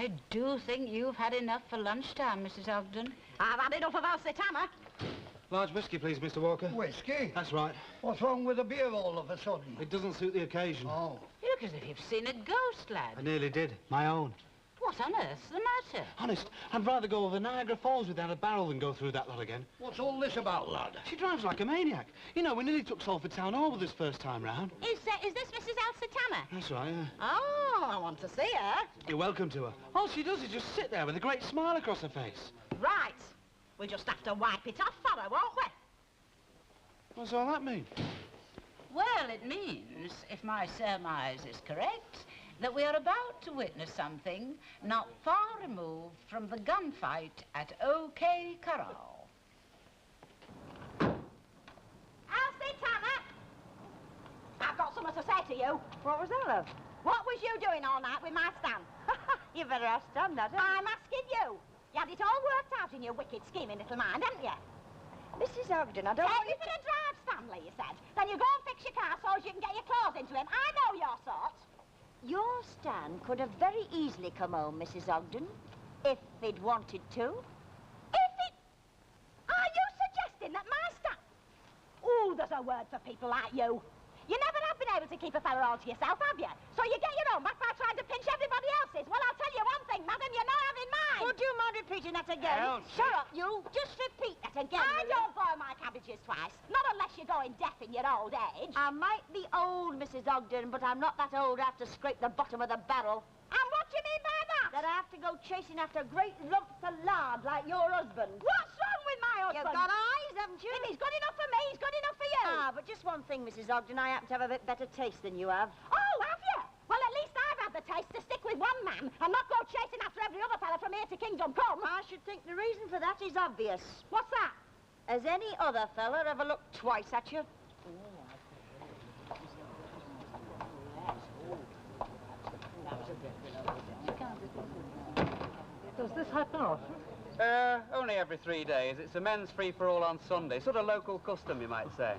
I do think you've had enough for lunchtime, Mrs. Ogden. I've had enough of Elsie Tanner. Large whiskey, please, Mr. Walker. Whiskey? That's right. What's wrong with the beer all of a sudden? It doesn't suit the occasion. Oh. You look as if you've seen a ghost, lad. I nearly did. My own. What on earth's the matter? Honest, I'd rather go over Niagara Falls without a barrel than go through that lot again. What's all this about, lad? She drives like a maniac. You know, we nearly took Salford Town Hall with us first time round. Is this Mrs. Elsie Tanner? That's right, yeah. Oh, I want to see her. You're welcome to her. All she does is just sit there with a great smile across her face. Right. We'll just have to wipe it off for her, won't we? What's all that mean? Well, it means, if my surmise is correct, that we are about to witness something not far removed from the gunfight at OK Corral. Elsie Tanner! I've got something to say to you. What was that, love? What was you doing all night with my Stan? You better ask Stan that, haven't I'm asking you. You had it all worked out in your wicked, scheming little mind, hadn't you? you? Mrs. Ogden, I don't Take want me you for a drive, Stanley, you said. Then you go and fix your car so as you can get your clothes into him. I know your sort. Your Stan could have very easily come home, Mrs. Ogden, if he'd wanted to. If it... Are you suggesting that my Stan... Ooh, there's a word for people like you. You never have been able to keep a fella all to yourself, have you? So you get your own back by trying to pinch everybody else's. Well, I'll tell you one thing, madam, you're not having mine. Would you mind repeating that again? Elsie. Shut up, you. Just repeat that again. I will you? don't boil my cabbages twice. Not unless you're going deaf in your old age. I might be old, Mrs. Ogden, but I'm not that old I have to scrape the bottom of the barrel. And what do you mean by that? That I have to go chasing after great lumps of lard like your husband. What's wrong with my husband? You've got eyes, haven't you? If he's good enough for me, he's good enough for you. Ah, but just one thing, Mrs. Ogden. I happen to have a bit better taste than you have. Oh, have you? Well, at least I've had the taste to stick with one man and not go chasing after every other fella from here to Kingdom Come. I should think the reason for that is obvious. What's that? Has any other fella ever looked twice at you? Does this happen often? Only every 3 days. It's a men's free-for-all on Sunday. Sort of local custom, you might say.